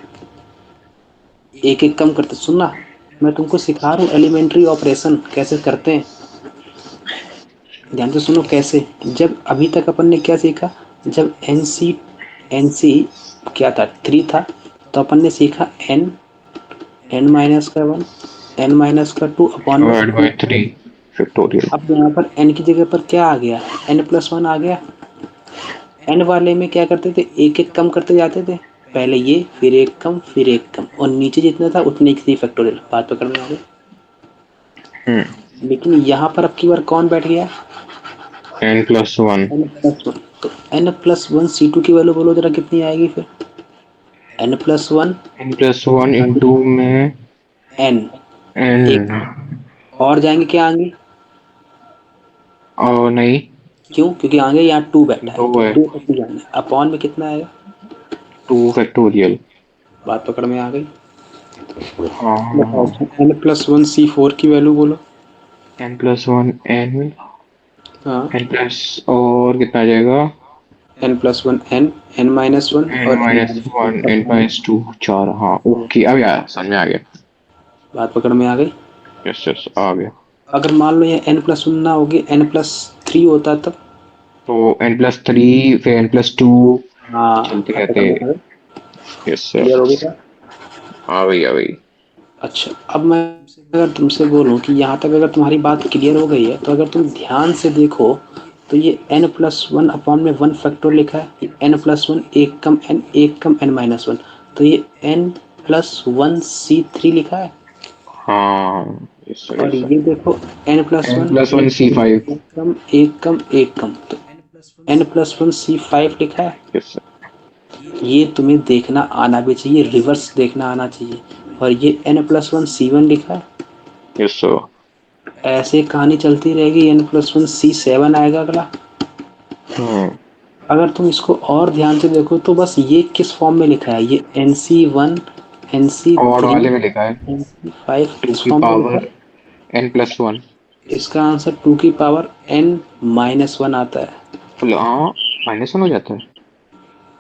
एक एक कम करते सुनना, मैं तुमको सिखा रहा हूँ एलिमेंट्री ऑपरेशन कैसे करते हैं। ध्यान से सुनो कैसे। जब अभी तक अपन ने क्या सीखा, जब एन सी क्या था 3 था, तो अपन ने सीखा n माइनस का 1, n माइनस का 2 अपॉन में डिवाइड बाय 3 फैक्टोरियल। अब यहाँ पर n की जगह पर क्या आ गया, n+1 आ गया। n वाले में क्या करते थे, एक एक कम करते जाते थे, पहले ये फिर एक कम फिर एक कम, और नीचे जितना था उतने की फैक्टोरियल। बात पकड़ में आ गई। लेकिन यहाँ पर अब की बार कौन बैठ गया, n+1 n+1। तो n+1 C2 की वैल्यू बोलो जरा कितनी आएगी फिर, n+1 n+1 इंटू में n एक n। और जाएंगे क्या आगे, और नहीं, क्यों, क्योंकि आगे यहाँ 2 बैठा है, 2 तो है, 2 तक ही जाना है। अपॉन में कितना आएगा, 2 फैक्टोरियल। बात पकड़ में आ गई। बताओ हाँ, n+1 C4 की वैल्यू बोलो। n+1 n, हाँ, n प्लस और कितना आ जाएगा, n+1 n-1 n और minus one n minus two, 4। हाँ ओके, अब यार समझ में आ गया। बात पकड़ में आ गई। यस यस आ गया। अगर मान लो ये n+1 ना होगी, n+3 होता तब, तो n+3 फिर n+2 हाँ चलते बात पकड़ रहते। में आ गई। यस क्लियर हो यस, गई क्या। आ गई आ गई। अच्छा, अब मैं अगर तुमसे बोलूं कि यहाँ तक अगर तुम्हारी बात क्लियर हो गई है, तो अगर तुम ध्यान से देखो, तो ये n+1 अपॉन में 1 फैक्टर लिखा है, ये n+1 एक कम n एक कम n-1, तो ये n+1 C3 लिखा है। हाँ यस सर और यस ये देखो n+1 n+1 एक C5। एक कम एक कम एक कम, तो n+1 C5 लिखा है। Yes sir. ये तुम्हें देखना आना भी चाहिए, रिवर्स देखना आना चाहिए। और ये n+1 C1 लिखा है। Yes sir. ऐसे कहानी चलती रहेगी, n+1 C7 आएगा अगला। हम्म, अगर तुम इसको और ध्यान से देखो, तो बस ये किस फॉर्म में लिखा है, ये NC1 और NC3 वाले में लिखा है NC5 2 किस की फॉर्म में लिखा पावर है। n+1। इसका आंसर 2 की पावर n-1 आता है। हाँ, -1 हो जाता है।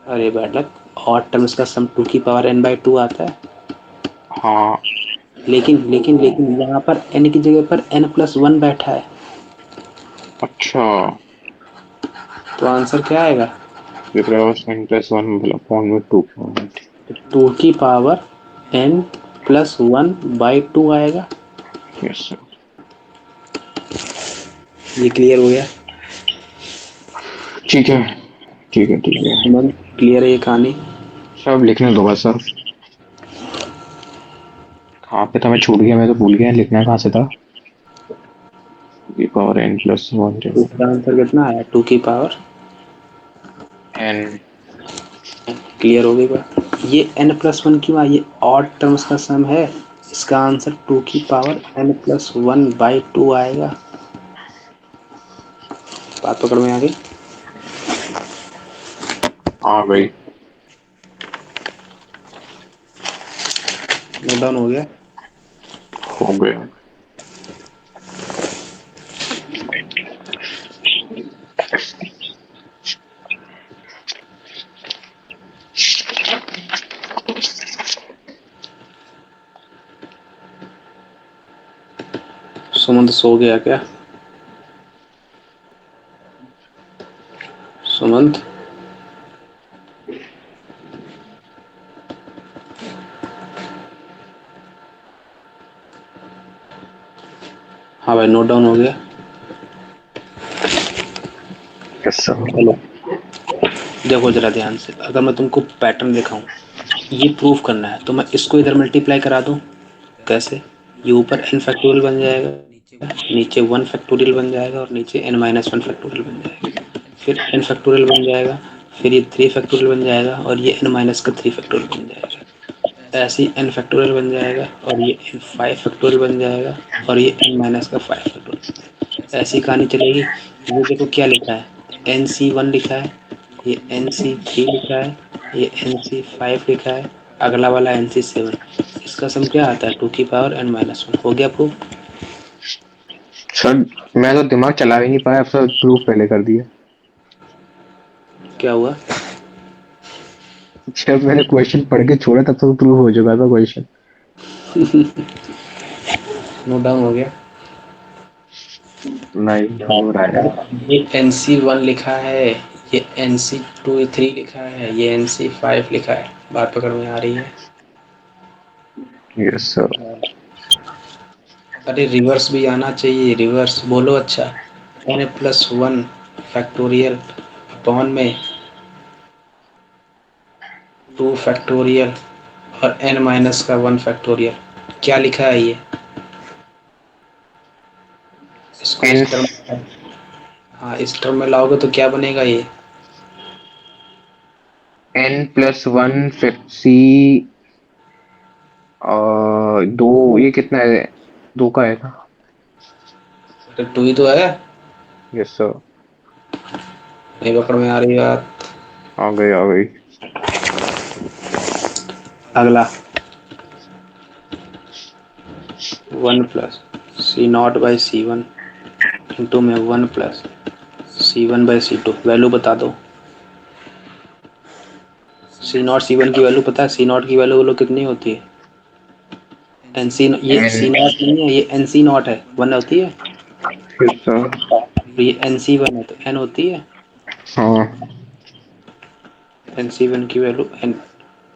अरे बालक, और टर्म्स का सम 2 की पावर n/2 आता है। हाँ लेकिन यहाँ पर n की जगह पर n+1 बैठा है, अच्छा, तो आंसर क्या आएगा, n+1 मतलब फॉर्म में 2। 2 की पावर n+1/2 आएगा। Yes sir. ये क्लियर हो गया। ठीक है ठीक है ठीक है। सुमन, क्लियर है ये कहानी। सब लिखने दो बस सर। कहाँ पे था, मैं छूट गया, मैं तो भूल गया लिखना कहाँ से था। की पावर n+1 इसका आंसर कितना आया, 2 की पावर, n। क्लियर हो गई बात। ये n+1 क्यों आया, ये ऑड टर्म्स का सम है। इसका आंसर 2 की पावर n+1/2 आएगा। बात पकड़ में आ गई। आ गई। नोट डाउन हो गया। हो गया। सुमंत सो गया क्या, सुमंत। हाँ भाई, नोट डाउन हो गया। Yes sir. चलो देखो जरा ध्यान से, अगर मैं तुमको पैटर्न दिखाऊं, ये प्रूफ करना है, तो मैं इसको इधर मल्टीप्लाई करा दूं, कैसे, ये ऊपर n फैक्टोरियल बन जाएगा, नीचे 1 फैक्टोरियल बन जाएगा, और नीचे n-1 फैक्टोरियल बन जाएगा, फिर n फैक्टोरियल बन जाएगा, फिर ये 3 फैक्टोरियल बन जाएगा, और ये n-3 फैक्टोरियल बन जाएगा। ऐसे ही n फैक्टोरियल बन जाएगा, और ये n5 फैक्टोरियल बन जाएगा, और ये n-5 फैक्टोरियल। ऐसी कहानी चलेगी। ये देखो क्या लिखा है, NC1 लिखा है, ये NC3 लिखा है, ये NC5 लिखा है, अगला वाला NC7। इसका सम क्या आता है, 2 की पावर n-1। हो गया प्रूफ। सर मैं तो दिमाग चला ही नहीं पाया, अब सर प्रूफ पहले कर दिया। क्या हुआ, जब मैंने क्वेश्चन पढ़ के छोड़ा तब तो प्रूफ हो चुका था क्वेश्चन। नोट डाउन हो गया। नहीं हो रहा है। ये NC1 लिखा है, ये NC2 3 लिखा है, ये NC5 लिखा है। बात पकड़ में आ रही है? Yes sir. अरे रिवर्स भी आना चाहिए, रिवर्स बोलो। अच्छा, n+1 फैक्टोरियल अपॉन में 2 फैक्टोरियल और n-1 फैक्टोरियल, क्या लिखा है ये? इसको एन इस टर्म, हाँ इस टर्म में लाओगे तो क्या बनेगा ये? n+1 सी, दो, ये कितना है? दो का है ना? तो 2 ही तो है। Yes sir. नहीं पकड़ में आ रही बात। आ गई आ गई। अगला 1+C0/C1 इंटू में 1+C1/C2, वैल्यू बता दो। C0 C1 की वैल्यू पता है? C0 की वैल्यू बोलो कितनी होती है? NC, ये एन, C0 नहीं है, ये NC0 है, 1 होती है। Yes sir. तो ये NC1 है तो n होती है। हाँ। NC1 की वैल्यू n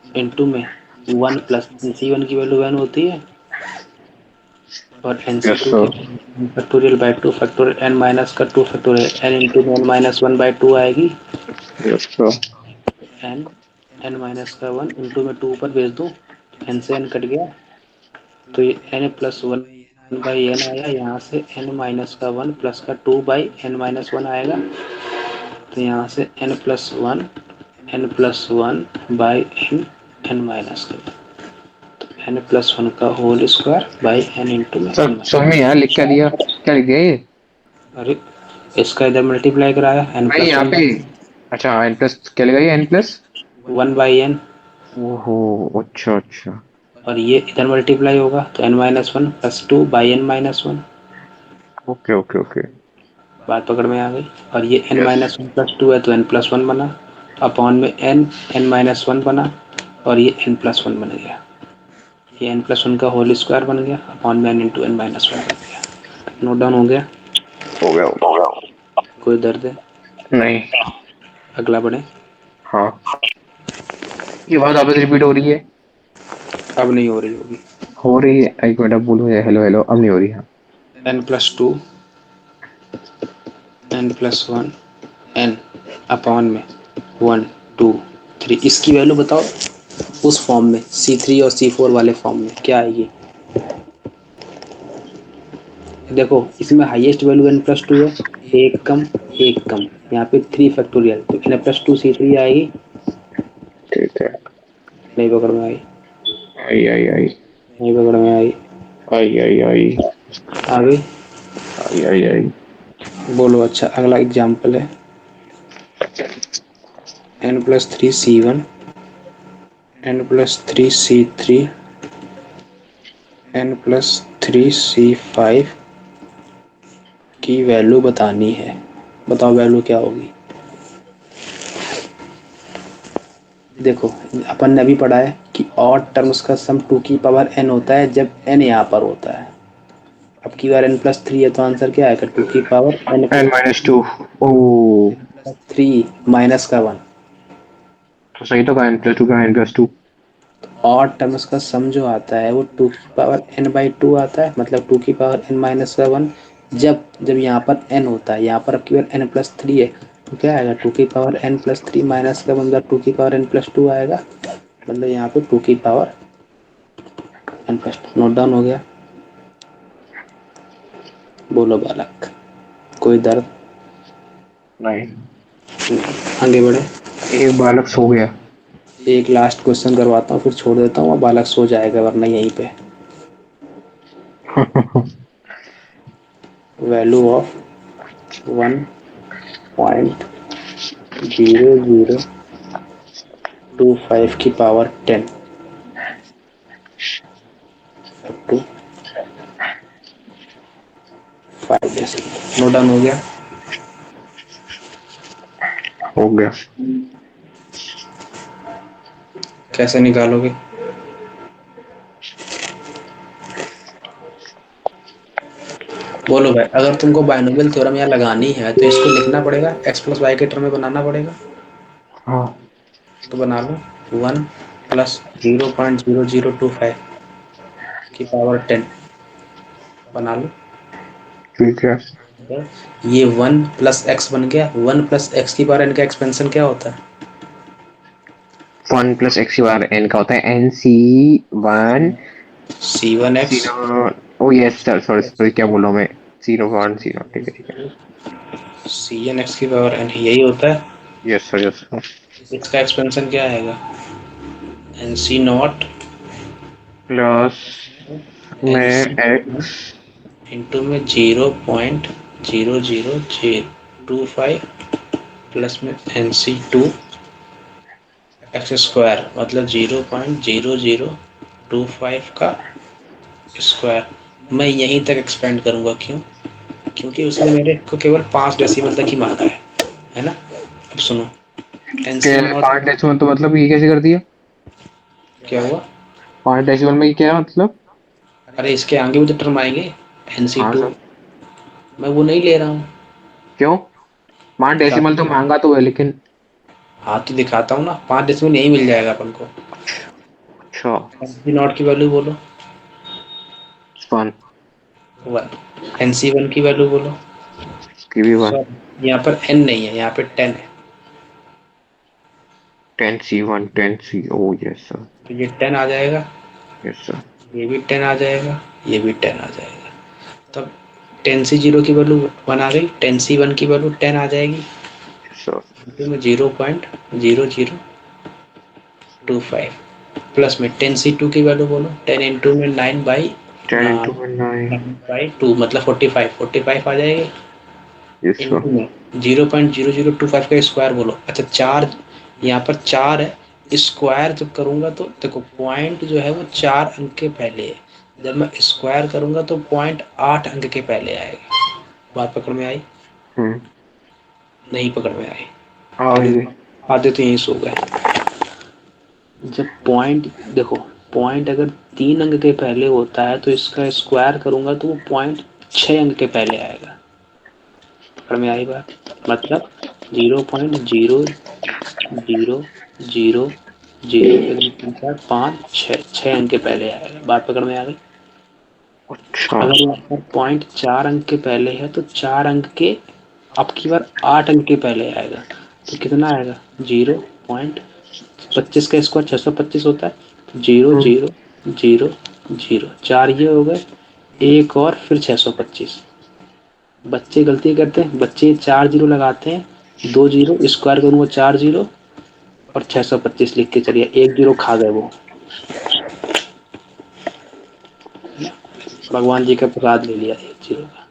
इंटू में 1 प्लस NC1 की वैल्यू 1 होती है, और यस NC2 की sir. Factorial by 2 factorial n minus का 2 फैक्टोरियल n इंटू में n-1/2 आएगी। Yes sir. n n-1 into में 2 ऊपर भेज दूँ, n से n कट गया तो ये n+1/n आया। यहाँ से n-1 प्लस का 2/n-1 आएगा, तो यहाँ से n+1 n+1/n n-1, n+1 का whole square by n into में सर n सर में यहाँ लिख क्या दिया? क्या लिख दिया ये? अरे इसका इधर मल्टीप्लाई कराया नहीं यहाँ n+1 पे। अच्छा एन प्लस क्या लिखा? ये n+? 1/n, ओहो। अच्छा अच्छा। और ये इधर मल्टीप्लाई होगा तो n-1 plus 2/n-1। Okay okay okay. बात पकड़ में आ गई। और ये यस। n-1 प्लस 2 है तो n+1 बना, अपॉन में n-1 बना, और ये n+1 बन गया। ये n+1 का होल स्क्वायर बन गया, अपॉन में n इंटू n-1 बन गया। नोट डाउन हो गया? हो गया हो गया। कोई दर्द है? नहीं। अगला बढ़े। हाँ। ये बात वापस रिपीट हो रही है? अब नहीं हो रही होगी। हो रही है, एक मिनट अब बोलो हेलो हेलो, अब नहीं हो रही है। n+2 n+1 n अपॉन में 1 2 3, इसकी वैल्यू बताओ उस फॉर्म में, C3 और C4 वाले फॉर्म में क्या आएगी? देखो इसमें हाईएस्ट वैल्यू n+2 है, एक कम एक कम, यहाँ पे 3 फैक्टोरियल तो n+2 C3 आएगी। ठीक है। नहीं पकड़ में आई? आई आई आई। नहीं पकड़ में आई? आई आई आई। आ गई? आई आई आई। बोलो। अच्छा अगला एग्जाम्पल है n+3 C1 n+3 C3 n+3 C5 की वैल्यू बतानी है। बताओ वैल्यू क्या होगी? देखो अपन ने अभी पढ़ा है कि ऑड टर्म्स का सम 2 की पावर n होता है जब n यहाँ पर होता है। अब की बार n+3 है तो आंसर क्या आएगा? 2 की पावर n-2। ओ। n+3 माइनस का 1। तो सही तो कहा, n+2 का n+2। ऑड टर्म्स का सम जो आता है वो 2 की पावर n/2 आता है, मतलब 2 की पावर n-1, जब जब यहाँ पर n होता है। यहाँ पर अब की बार n+3 है तो क्या आएगा? 2 की पावर n+3 माइनस का मतलब 2 की पावर n+2 आएगा, मतलब यहाँ पे 2 की पावर n+2। नोट डाउन हो गया? बोलो बालक, कोई दर्द? नहीं। आगे बढ़े। एक बालक सो गया। एक लास्ट क्वेश्चन करवाता हूँ फिर छोड़ देता हूँ, बालक सो जाएगा वरना यहीं पे। वैल्यू ऑफ 1.0025 की power 10 up to 5 decimal. Note down हो गया? हो गया। कैसे निकालोगे? बोलो भाई, अगर तुमको बाइनोमियल थ्योरम यहाँ लगानी है तो इसको लिखना पड़ेगा, x प्लस वाई के टर्म में बनाना पड़ेगा। हाँ तो बना लो 1 प्लस 0.0025 की पावर 10 बना लो। ठीक है। ये 1 प्लस एक्स बन गया। 1 प्लस एक्स की पावर n का एक्सपेंशन क्या होता है? 1 प्लस एक्स की बार एन का होता है n c one c1x zero. Oh yes sir, sorry sorry, क्या बोला मैं? 0.0, ठीक है ठीक है। cn x की पावर n, यही होता है। Yes sir yes sir. इसका एक्सपेंशन क्या आएगा? N c not plus n में सी एक्स इंटू में 0.0025 प्लस में n c two x square, मतलब 0.0025 का स्क्वायर। मैं यहीं तक एक्सपेंड करूंगा, क्यों? क्योंकि उसने मेरे को केवल 5 डेसिमल तक ही मांगा है ना। अब सुनो, एन सी के नॉट 5 डेसिमल, तो मतलब ये कैसे कर दिया? क्या हुआ? 5 डेसिमल में क्या मतलब? अरे इसके आगे भी तो टर्म आएंगे, एन सी हाँ टू। सर। मैं वो नहीं ले रहा हूँ। क्यों? 5 डेसिमल तो महंगा तो है लेकिन। हाँ तो दिखाता हूँ ना, 5 डेसिमल यही मिल जाएगा अपन को। अच्छा। एन सी नॉट की वैल्यू बोलो। 1 1। एन सी वन की वैल्यू बोलो। की भी 1। सॉरी, यहाँ पर n नहीं है, यहाँ पे 10 है। 10C1 10C, ओ यस सर। तो ये 10 आ जाएगा, यस सर। ये भी 10 आ जाएगा, ये भी 10 आ जाएगा। तब 10C0 की वैल्यू 1 आ गई, 10C1 की वैल्यू 10 आ जाएगी। Yes sir. में 0.0025 प्लस में 10C2 की वैल्यू बोलो। 10 इंटू में 9 बाई 10 into 9। 2 मतलब 45 आ जाएगी। Yes sir. इंटू में 0.0025 का स्क्वायर बोलो। अच्छा, चार यहाँ पर 4 है, स्क्वायर जब करूंगा तो देखो पॉइंट जो है वो 4 अंक के पहले है। जब मैं स्क्वायर करूंगा तो पॉइंट 8 अंक के पहले आएगा। बात पकड़ में आई? हम्म। नहीं पकड़ में आई? आधे आगे। आधे तो यहीं सो गए। जब पॉइंट देखो, पॉइंट अगर 3 अंक के पहले होता है तो इसका स्क्वायर करूंगा तो वो पॉइंट 6 अंक के पहले आएगा। पकड़ में आई बात? मतलब 0.0000 अंक के पहले आएगा। बात पकड़ में आ गई? अच्छा। अगर यहाँ पर पॉइंट 4 अंक के पहले है तो 4 अंक के अब की बार 8 अंक के पहले आएगा। तो कितना आएगा? 0.25 का स्क्वायर 625 होता है। तो 0.0000 4 ये हो गए, एक और फिर 625। बच्चे गलती करते हैं, बच्चे 4 जीरो लगाते हैं, 2 जीरो स्क्वायर करूंगा 4 जीरो और 625 लिख के चलिए, 1 जीरो खा गए वो। भगवान जी का प्रसाद ले लिया 1 जीरो का,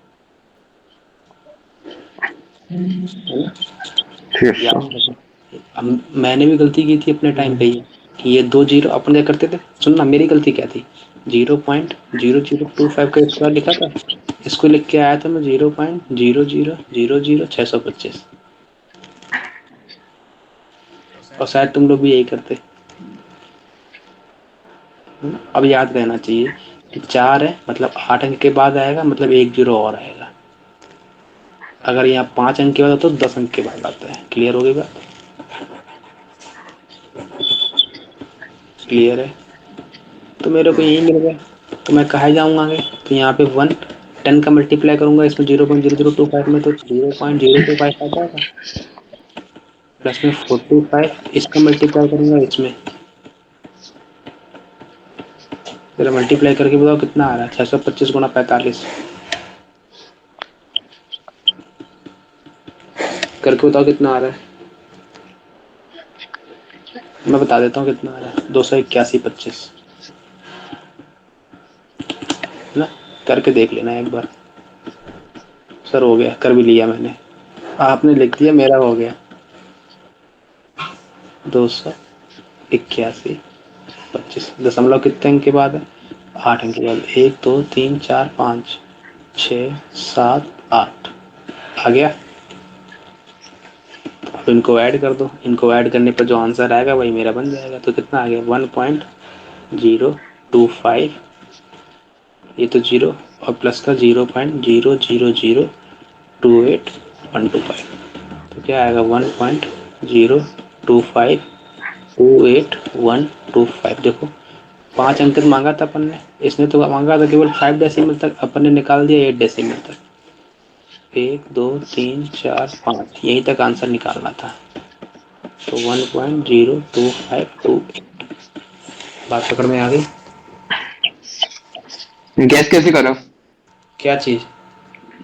है ना। यस याद सर। रखो, मैंने भी गलती की थी अपने टाइम पे ही कि ये 2 जीरो अपन क्या करते थे। सुनना, मेरी गलती क्या थी? 0.0025 का स्क्वायर लिखा था, इसको लिख के आया था मैं 0.0000 625। और शायद तुम लोग भी यही करते। अब याद रहना चाहिए कि 4 है मतलब 8 अंक के बाद आएगा, मतलब 1 जीरो और आएगा। अगर यहाँ 5 अंक के बाद आता है तो 10 अंक के बाद आता है। क्लियर हो गई बात? क्लियर है? तो मेरे को यही मिल गया, तो मैं कहा जाऊंगा आगे। तो यहाँ पे 1 10 का मल्टीप्लाई करूंगा इसमें 0.0025 में तो 0.025 आ जाएगा। प्लस में 45 इसका मल्टीप्लाई करूंगा इसमें, जरा मल्टीप्लाई करके बताओ कितना आ रहा है? 625 गुणा 45 करके बताओ कितना आ रहा है। मैं बता देता हूँ कितना आ रहा है, 281.25 ना। करके देख लेना एक बार। सर हो गया, कर भी लिया मैंने। आपने लिख दिया, मेरा हो गया। 281.25 दशमलव कितने अंक के बाद है? 8 अंक के बाद। 1 2 3 4 5 6 7 8 आ गया। अब इनको ऐड कर दो, इनको ऐड करने पर जो आंसर आएगा वही मेरा बन जाएगा। तो कितना आ गया? 1.025 ये तो 0 और प्लस का 0.00028125, तो क्या आएगा 1.025282125। देखो 5 अंक मांगा था अपन ने, इसने तो मांगा था केवल 5 डेसिमल तक, अपन ने निकाल दिया 8 डेसिमल तक। 1 2 3 4 5 यहीं तक आंसर निकालना था, तो 1.02528। बात पकड़ में आ गई? गैस कैसे करा क्या चीज?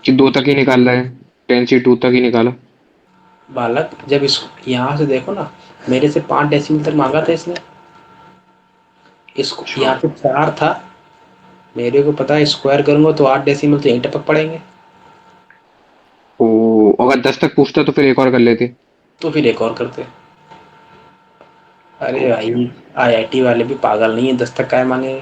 कि 2 तक ही निकाल रहा है, 10 से 2 तक ही निकाला। बालक, जब इस यहाँ से देखो ना, मेरे से 5 डेसिमल तक मांगा था इसने, इसको यहाँ पे 4 था, मेरे को पता है स्क्वायर करूंगा तो 8 डेसिमल तो यहीं टपक पड़ेंगे, ओ, अगर 10 तक पूछता तो फिर एक और कर लेते। तो फिर एक और करते। अरे ओके भाई, आईआईटी वाले भी पागल नहीं है, 10 तक काय मांगेंगे।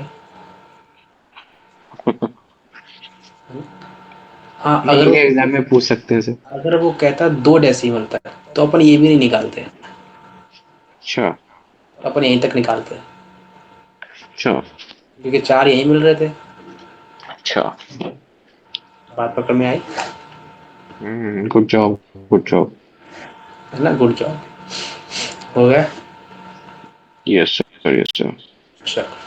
हाँ, नहीं, ये एग्जाम में पूछ सकते हैं सर। अगर वो कहता 2 डेसिमल तक तो अपन ये भी नहीं निकालते, अच्छा अपन यहीं तक निकालते, अच्छा क्योंकि 4 यहीं मिल रहे थे। अच्छा। बात पकड़ में आई? Good job good job. है ना, गुड जॉब। हो गया। Yes sir yes sir. चलो।